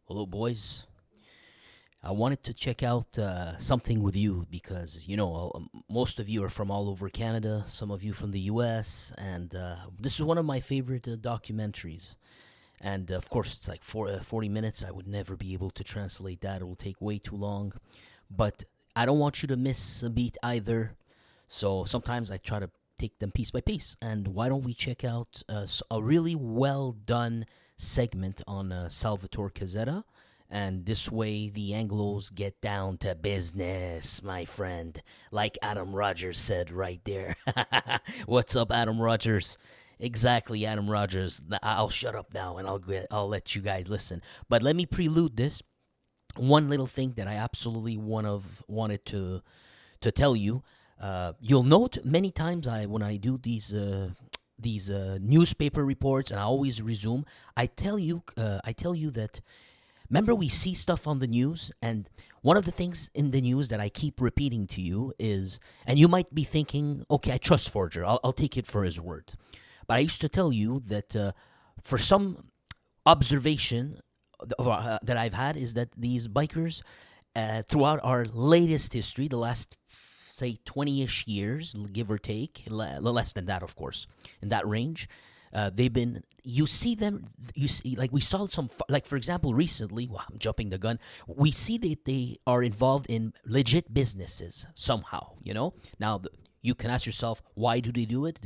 Hello, boys. I wanted to check out something with you because, most of you are from all over Canada, some of you from the US, and this is one of my favorite documentaries. And of course, it's like 40 minutes. I would never be able to translate that, it will take way too long. But I don't want you to miss a beat either. So sometimes I try to take them piece by piece. And why don't we check out a really well done segment on Salvatore Cazzetta? And this way, the Anglos get down to business, my friend. Like Adam Rogers said right there. What's up, Adam Rogers? Exactly, Adam Rogers. I'll shut up now and I'll let you guys listen. But let me prelude this. One little thing that I absolutely wanted to tell you. You'll note many times when I do these newspaper reports, and I always resume. I tell you that. Remember, we see stuff on the news, and one of the things in the news that I keep repeating to you is, and you might be thinking, okay, I trust Forger, I'll take it for his word. But I used to tell you that for some observation that I've had is that these bikers, throughout our latest history, the last, say, 20-ish years, give or take, less than that, of course, in that range, they've been. You see them. You see, like we saw some. Like for example, recently. Well, I'm jumping the gun. We see that they are involved in legit businesses somehow. Now you can ask yourself, why do they do it?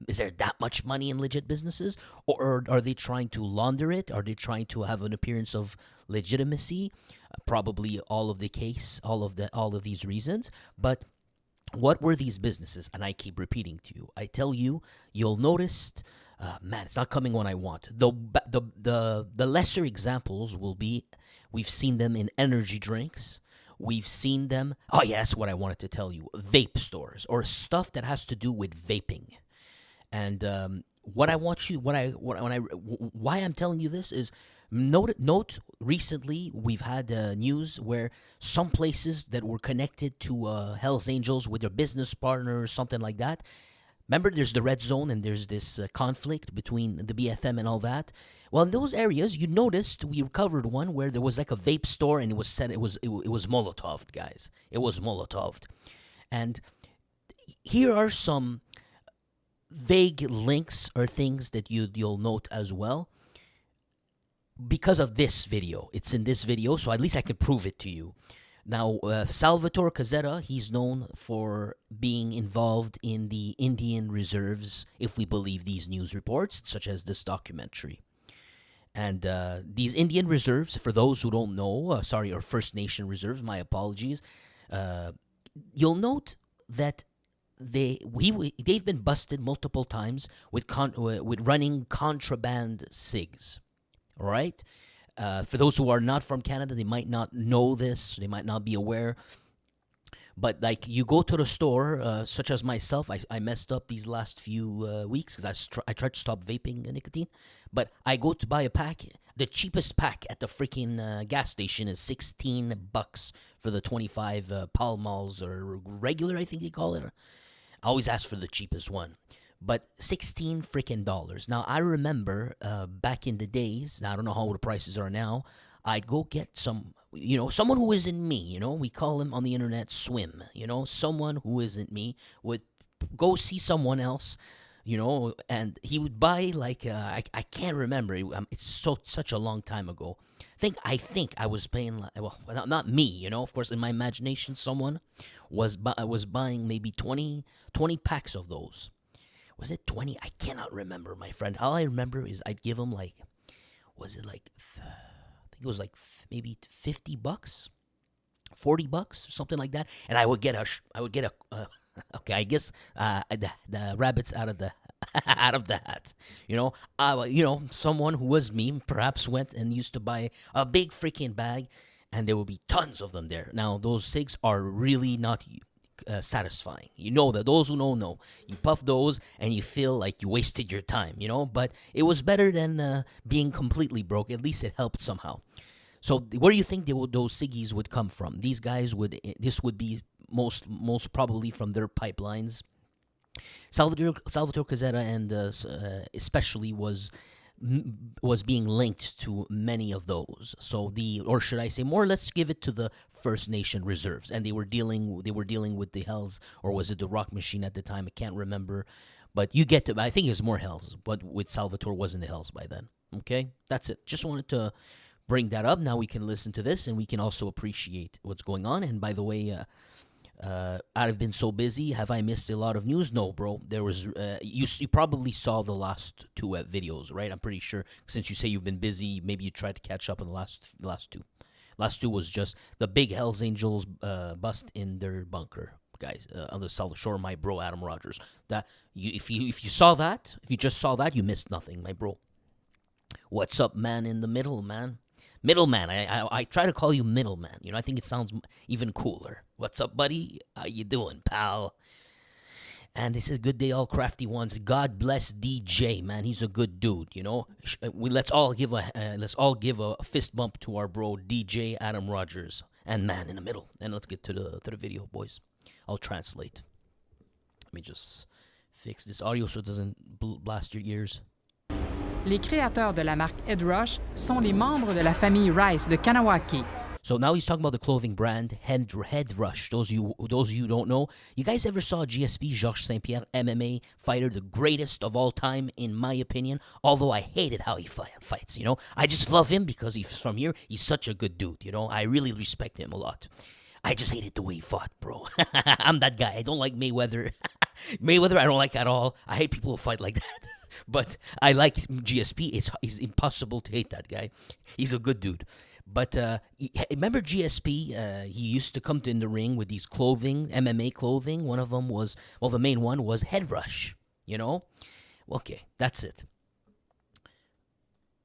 Is there that much money in legit businesses, or are they trying to launder it? Are they trying to have an appearance of legitimacy? Probably all of these reasons, but. What were these businesses? And I keep repeating to you. I tell you, you'll notice. Man, it's not coming when I want. The lesser examples will be, we've seen them in energy drinks. We've seen them. Oh yeah, that's what I wanted to tell you. Vape stores or stuff that has to do with vaping. And what I want you, why I'm telling you this is. Note recently we've had news where some places that were connected to Hell's Angels with their business partner or something like that. Remember, there's the red zone and there's this conflict between the BFM and all that. Well, in those areas, you noticed we recovered one where there was like a vape store and it was said it was Molotov, guys. It was Molotov, and here are some vague links or things that you'll note as well. Because of this video. It's in this video, so at least I can prove it to you. Now, Salvatore Cazzetta, he's known for being involved in the Indian reserves, if we believe these news reports, such as this documentary. And these Indian reserves, for those who don't know, or First Nation reserves, my apologies, you'll note that they've been busted multiple times with running contraband cigs. All right. For those who are not from Canada, they might not know this. They might not be aware. But like you go to the store, such as myself, I messed up these last few weeks because I tried to stop vaping nicotine. But I go to buy a pack. The cheapest pack at the freaking gas station is $16 for the 25 Pall Malls or regular, I think they call it. I always ask for the cheapest one. But 16 freaking dollars. Now, I remember back in the days, now I don't know how the prices are now, I'd go get someone who isn't me, we call him on the internet Swim, someone who isn't me would go see someone else, and he would buy like, I can't remember, it's such a long time ago. I think I was paying, well, not me, of course, in my imagination, someone was buying maybe 20 packs of those. Was it 20? I cannot remember, my friend. All I remember is I'd give him I think it was like maybe $50, $40, or something like that. And I would get okay, I guess the rabbits out of the out of the hat. Someone who was me perhaps went and used to buy a big freaking bag, and there would be tons of them there. Now those cigs are really not satisfying. That those who know. You puff those and you feel like you wasted your time, but it was better than being completely broke. At least it helped somehow. So where do you think those ciggies would come from? These guys this would be most probably from their pipelines. Salvatore Cazzetta and especially was was being linked to many of those. So or should I say more? Let's give it to the First Nation reserves, and they were dealing with the Hells, or was it the Rockmachine at the time? I can't remember, but you get to. I think it was more Hells, but with Salvatore wasn't the Hells by then. Okay, that's it. Just wanted to bring that up. Now we can listen to this, and we can also appreciate what's going on. And by the way, I've been so busy. Have I missed a lot of news? No, bro. There was you probably saw the last two videos, right? I'm pretty sure, since you say you've been busy, maybe you tried to catch up on the last two. Last two was just the big Hells Angels bust in their bunker, guys, on the south shore. My bro Adam Rogers. That if you saw that, if you just saw that, you missed nothing, my bro. What's up, man? In the middle, man. Middleman. I try to call you middleman. You know, I think it sounds even cooler. What's up, buddy? How you doing, pal? And he says, "Good day, all crafty ones. God bless DJ, man. He's a good dude. You know, let's all give a fist bump to our bro DJ Adam Rogers and man in the middle. And let's get to the video, boys. I'll translate. Let me just fix this audio so it doesn't blast your ears." Les créateurs de la marque Head Rush sont les membres de la famille Rice de Kanawake. So now he's talking about the clothing brand Head Rush. Those of you who don't know, you guys ever saw GSP, Georges St-Pierre, MMA fighter, the greatest of all time, in my opinion? Although I hated how he fights, you know? I just love him because he's from here. He's such a good dude, you know? I really respect him a lot. I just hated the way he fought, bro. I'm that guy. I don't like Mayweather. Mayweather I don't like at all. I hate people who fight like that. But I like GSP. It's impossible to hate that guy. He's a good dude. But remember GSP? He used to come in the ring with these clothing, MMA clothing. One of them was, well, the main one was Head Rush. You know? Okay, that's it.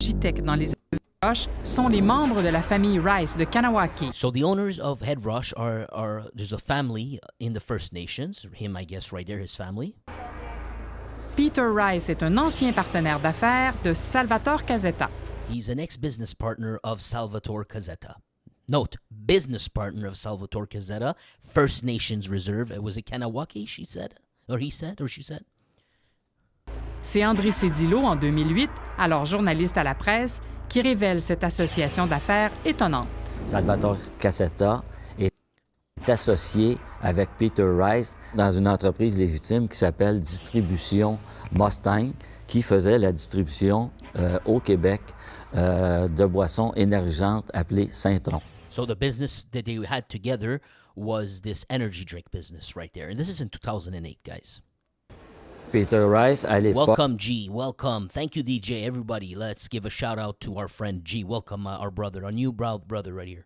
Architectes dans les Rush sont les membres de la famille Rice de Kanawake. So the owners of Head Rush are there's a family in the First Nations. Him, I guess, right there, his family. Peter Rice est un ancien partenaire d'affaires de Salvatore Cazetta. He's an ex-business partner of Salvatore Cazzetta. Note, business partner of Salvatore Cazzetta, First Nations Reserve. Was it Kanawake, she said? Or he said? Or she said? C'est André Cédillo, en 2008, alors journaliste à la presse, qui révèle cette association d'affaires étonnante. Salvatore Cazzetta est associé avec Peter Rice dans une entreprise légitime qui s'appelle Distribution Mustang, qui faisait la distribution au Québec de boissons énergisantes appelées Saint-Tron. So the business that they had together was this energy drink business right there. And this is in 2008, guys. Peter Rice, à l'époque... Welcome, G. Welcome. Thank you, DJ. Everybody, let's give a shout-out to our friend G. Welcome, our brother, our new brother right here.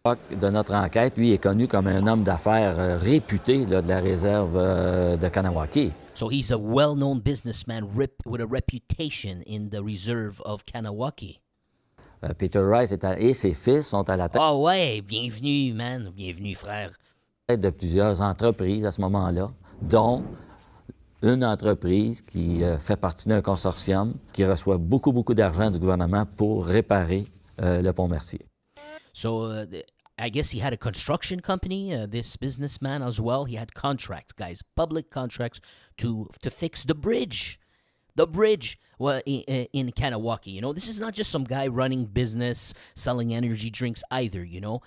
De notre enquête, lui est connu comme un homme d'affaires réputé là, de la réserve de Kanawake. So he's a well-known businessman with a reputation in the reserve of Kanawake. Peter Rice et ses fils sont à la tête. Oh ouais, bienvenue, man. Bienvenue, frère. De plusieurs entreprises à ce moment-là, dont une entreprise qui fait partie d'un consortium qui reçoit beaucoup d'argent du gouvernement pour réparer le pont Mercier. So I guess he had a construction company, this businessman as well. He had contracts, guys, public contracts to fix the bridge. The bridge in Kanawake, you know. This is not just some guy running business, selling energy drinks either, you know.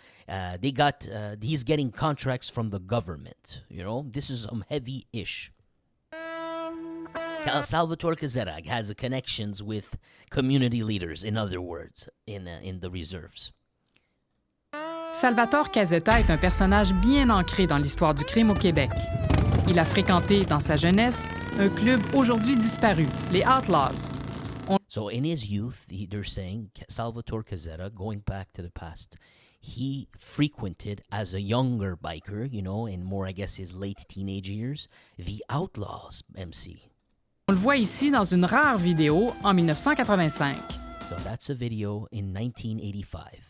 He's getting contracts from the government, you know. This is some heavy-ish. Salvatore Cazzetta has connections with community leaders, in other words, in the reserves. Salvatore Cazetta est un personnage bien ancré dans l'histoire du crime au Québec. Il a fréquenté, dans sa jeunesse, un club aujourd'hui disparu, les Outlaws. So in his youth, they're saying, Salvatore Cazzetta, going back to the past, he frequented, as a younger biker, you know, in more, I guess, his late teenage years, the Outlaws, MC. On le voit ici dans une rare vidéo en 1985. So that's a video in 1985.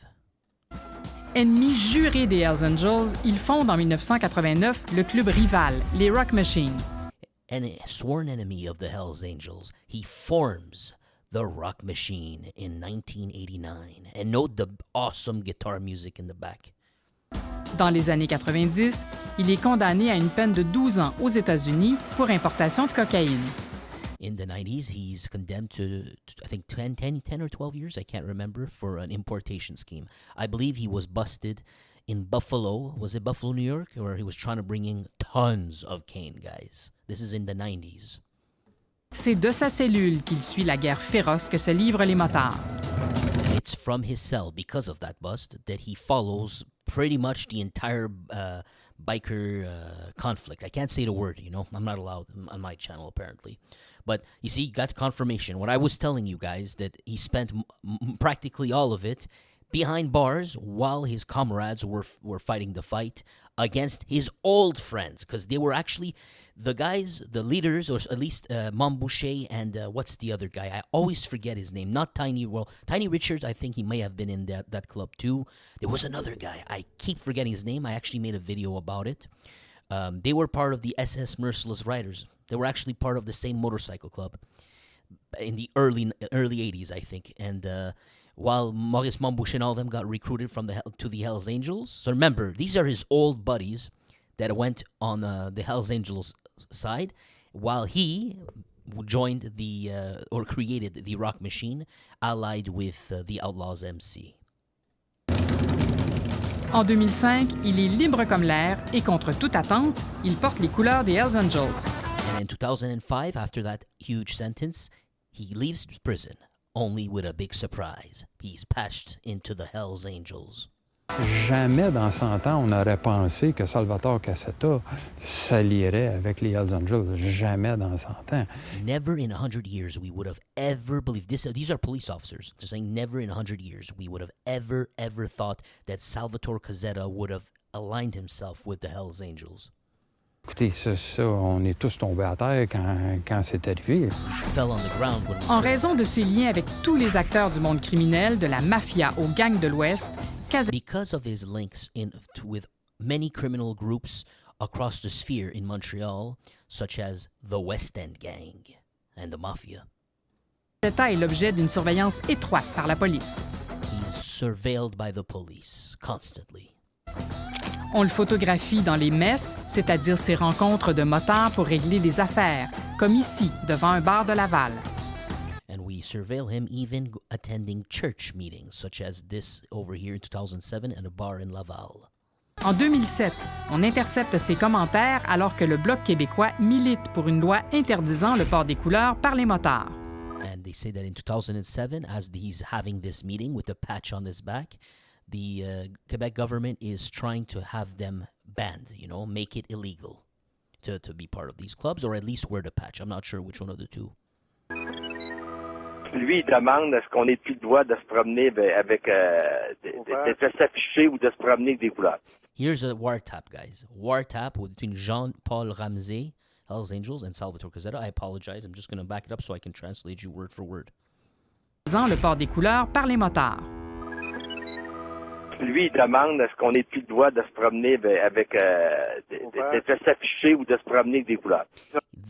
Ennemi juré des Hells Angels, il fonde en 1989 le club rival, les Rockmachine. And a sworn enemy of the Hells Angels, he forms the Rockmachine in 1989. And note the awesome guitar music in the back. Dans les années 90, il est condamné à une peine de 12 ans aux États-Unis pour importation de cocaïne. In the 90s, he's condemned to I think, 10 or 12 years, I can't remember, for an importation scheme. I believe he was busted in Buffalo. Was it Buffalo, New York? Where he was trying to bring in tons of cane, guys. This is in the 90s. C'est de sa cellule qu'il suit la guerre féroce que se livrent les motards. And it's from his cell, because of that bust, that he follows pretty much the entire biker conflict. I can't say the word, I'm not allowed on my channel, apparently. But you see, got confirmation. What I was telling you guys, that he spent practically all of it behind bars while his comrades were fighting the fight against his old friends, because they were actually the guys, the leaders, or at least Montboucher and what's the other guy? I always forget his name. Not Tiny. Well, Tiny Richards, I think he may have been in that club too. There was another guy. I keep forgetting his name. I actually made a video about it. They were part of the SS Merciless Riders. They were actually part of the same motorcycle club in the early 80s, I think. And while Maurice Montboucher and all of them got recruited to the Hells Angels. So remember, these are his old buddies that went on the Hells Angels side, while he joined or created the Rockmachine, allied with the Outlaws MC. En 2005, il est libre comme l'air et contre toute attente, il porte les couleurs des Hells Angels. And in 2005, after that huge sentence, he leaves prison, only with a big surprise. He's patched into the Hells Angels. Jamais dans 100 ans, on aurait pensé que Salvatore Cazzetta s'allierait avec les Hells Angels. Jamais dans 100 ans. Never in 100 years we would have ever believed this. These are police officers. They're saying never in 100 years we would have ever thought that Salvatore Cazzetta would have aligned himself with the Hells Angels. Écoutez, ça, on est tous tombés à terre quand c'est arrivé. Fell on the ground when En raison de ses liens avec tous les acteurs du monde criminel, de la mafia aux gangs de l'Ouest, because of his links with many criminal groups across the sphere in Montreal, such as the West End Gang and the Mafia. Cazzetta est l'objet d'une surveillance étroite par la police. He's surveilled by the police constantly. On le photographie dans les messes, c'est-à-dire ses rencontres de motards pour régler les affaires, comme ici, devant un bar de Laval. And we surveil him even attending church meetings, such as this over here in 2007 at a bar in Laval. En 2007, on intercepte ses commentaires alors que le Bloc québécois milite pour une loi interdisant le port des couleurs par les motards. And they say that in 2007, as he's having this meeting with a patch on his back, the Quebec government is trying to have them banned, make it illegal to be part of these clubs, or at least wear the patch. I'm not sure which one of the two. Lui, il demande est-ce qu'on ait plus le droit de se promener avec de s'afficher ou de se promener avec des couleurs. Here's a wiretap, guys. Wiretap between Jean-Paul Ramsey, Hells Angels, and Salvatore Cazzetta. I apologize. I'm just going to back it up so I can translate you word for word. Le port des couleurs par les motards. Lui, il demande est-ce qu'on ait plus le droit de se promener avec de s'afficher ou de se promener avec des couleurs.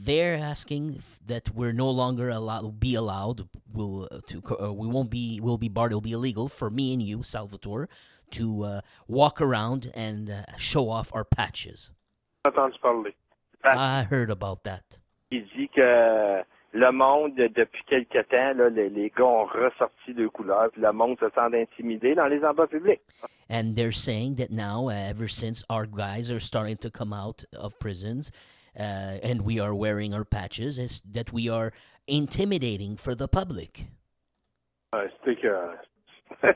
They're asking that we're no longer allowed. We'll be barred. It'll be illegal for me and you, Salvatore, to walk around and show off our patches. J'ai entendu parler. I heard about that. Il dit que le monde, depuis quelque temps, là, les gars ont ressorti de couleurs, puis le monde se sent intimidé dans les endroits publics. And they're saying that now, ever since our guys are starting to come out of prisons, and we are wearing our patches, is that we are intimidating for the public. C'était que... t'as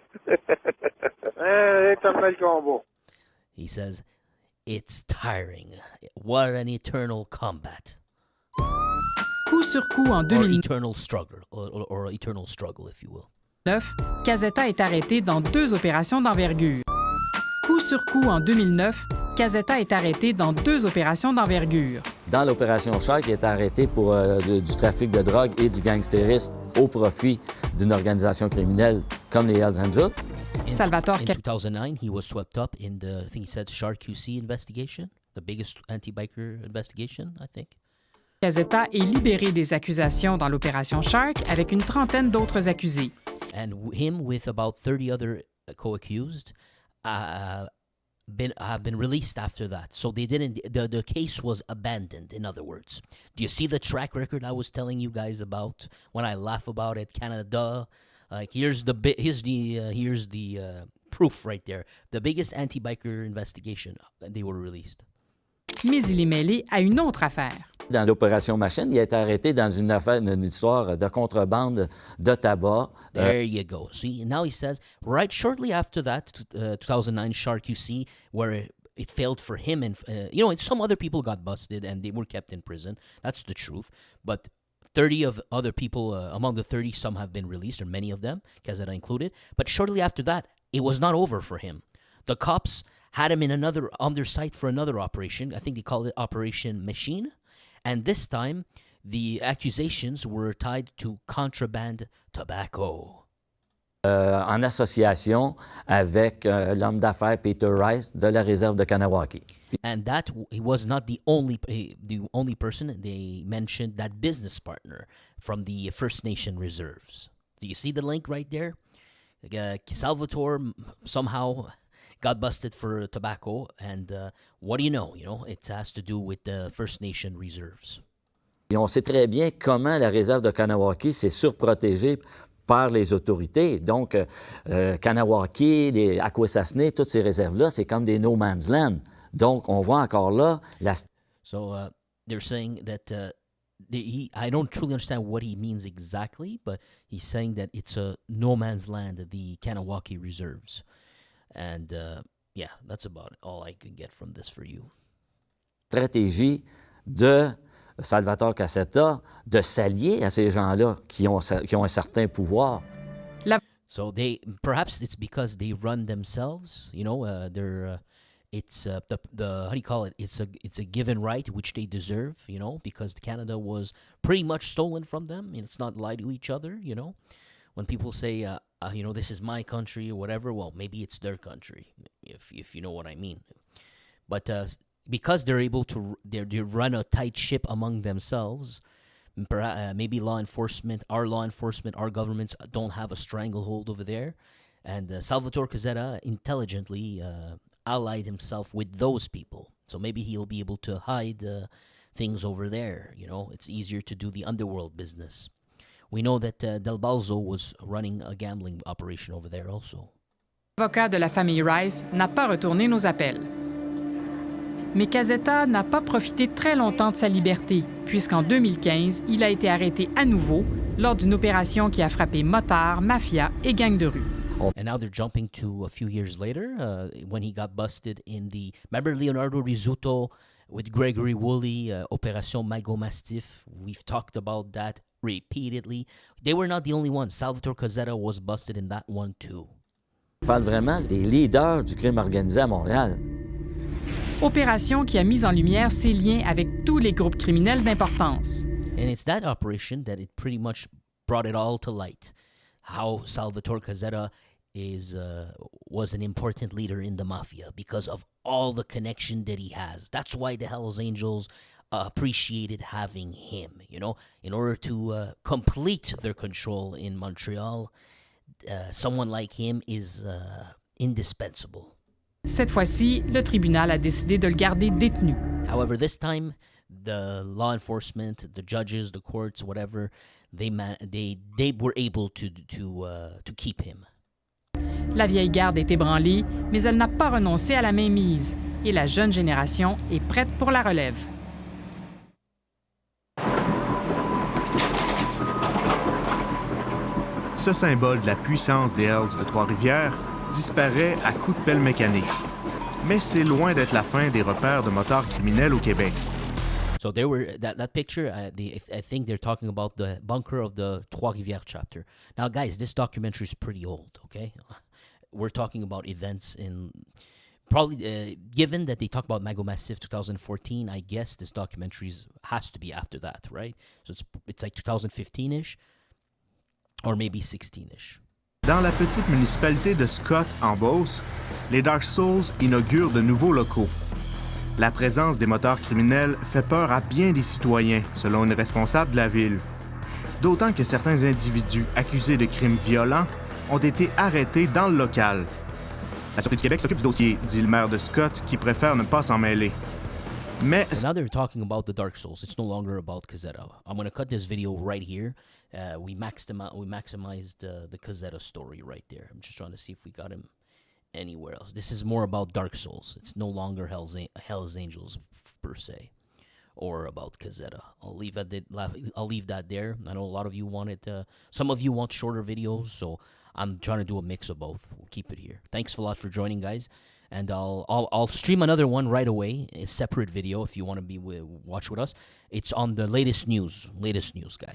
fait le combo. He says, it's tiring. What an eternal combat. Coup sur coup en Or 2009, eternal struggle, or eternal struggle, if you will. Cazzetta est arrêté dans 2 opérations d'envergure. Coup sur coup en 2009, Cazzetta est arrêté dans 2 opérations d'envergure. Dans l'opération Shark, il est arrêté pour du trafic de drogue et du gangstérisme au profit d'une organisation criminelle comme les Hells Angels. Salvatore In 2009, he was swept up in the, I think he said, Shark QC investigation, the biggest anti-biker investigation, I think. Cazzetta est libéré des accusations dans l'opération Shark avec une trentaine d'autres accusés. And him with about 30 other co-accused have been released after that. So they didn't. The case was abandoned. In other words, do you see the track record I was telling you guys about when I laugh about it? Canada, like here's the proof right there. The biggest anti-biker investigation. They were released. Mais il est mêlé à une autre affaire. Dans l'opération Machine, il a été arrêté dans une affaire, une histoire de contrebande de tabac. There you go. See, now he says, right shortly after that, 2009 Shark QC, where it failed for him, and some other people got busted and they were kept in prison. That's the truth. But 30 of other people, among the 30, some have been released, or many of them, Cazzetta included. But shortly after that, it was not over for him. The cops had him on their site for another operation. I think they called it Operation Machine. And this time, the accusations were tied to contraband tobacco. En association avec l'homme d'affaires Peter Rice de la réserve de Kanawaki. And that he was not the only person. They mentioned that business partner from the First Nation reserves. Do you see the link right there? Salvatore somehow got busted for tobacco, and what do you know? It has to do with the First Nation reserves. Et on sait très bien comment la réserve de Kanawaki s'est surprotégée par les autorités. Donc, Kanawaki, les Akwesasne, toutes ces réserves-là, c'est comme des no man's land. Donc, on voit encore là la... So, they're saying that I don't truly understand what he means exactly, but he's saying that it's a no man's land, the Kanawaki reserves. And yeah, that's about all I can get from this for you. Stratégie de Salvatore Cazzetta de s'allier à ces gens-là qui ont un certain pouvoir. So perhaps it's because they run themselves. It's the how do you call it? It's a given right which they deserve. Because Canada was pretty much stolen from them. It's not lie to each other. When people say this is my country or whatever, well, maybe it's their country, if you know what I mean. But because they're able to they run a tight ship among themselves, maybe our governments don't have a stranglehold over there. And Salvatore Cazzetta intelligently allied himself with those people. So maybe he'll be able to hide things over there. It's easier to do the underworld business. We know that Del Balzo was running a gambling operation over there also. L'avocat de la famille Rice n'a pas retourné nos appels. Mais Cazzetta n'a pas profité très longtemps de sa liberté, puisqu'en 2015, il a été arrêté à nouveau lors d'une opération qui a frappé motards, mafia et gangs de rue. And now they're jumping to a few years later when he got busted in the... Remember Leonardo Rizzuto with Gregory Woolley, Opération Mago Mastiff? We've talked about that repeatedly. They were not the only ones. Salvatore Cazzetta was busted in that one too. On parle vraiment des leaders du crime organisé à Montréal. Opération qui a mis en lumière ses liens avec tous les groupes criminels d'importance. And it's that operation that it pretty much brought it all to light. How Salvatore Cazzetta was an important leader in the mafia because of all the connection that he has. That's why the Hells Angels appreciated having him, in order to complete their control in Montreal. Someone like him is indispensable. Cette fois-ci, le tribunal a décidé de le garder détenu. However, this time, the law enforcement, the judges, the courts, whatever, they were able to keep him. La vieille garde est ébranlée, mais elle n'a pas renoncé à la mainmise et la jeune génération est prête pour la relève. Ce symbole de la puissance des Hells de Trois-Rivières disparaît à coups de pelle mécanique. Mais c'est loin d'être la fin des repères de motards criminels au Québec. So there were that picture. I think they're talking about the bunker of the Trois-Rivières chapter. Now, guys, this documentary is pretty old. Okay, we're talking about events in probably given that they talk about Mago Massif 2014. I guess this documentary has to be after that, right? So it's like 2015ish, or maybe 16ish. Dans la petite municipalité de Scott, en Beauce, les Dark Souls inaugurent de nouveaux locaux. La présence des motards criminels fait peur à bien des citoyens, selon une responsable de la ville. D'autant que certains individus accusés de crimes violents ont été arrêtés dans le local. La Sûreté du Québec s'occupe du dossier, dit le maire de Scott, qui préfère ne pas s'en mêler. Mais And now they're talking about the Dark Souls. It's no longer about Cazzetta. I'm gonna cut this video right here. We maximized the Cazzetta story right there. I'm just trying to see if we got him anywhere else. This is more about Dark Souls. It's no longer Hell's Angels per se, or about Cazzetta. I'll leave that there. I know a lot of you wanted. Some of you want shorter videos, so I'm trying to do a mix of both. We'll keep it here. Thanks a lot for joining, guys. And I'll stream another one right away, a separate video if you want to watch with us. It's on the latest news, guys.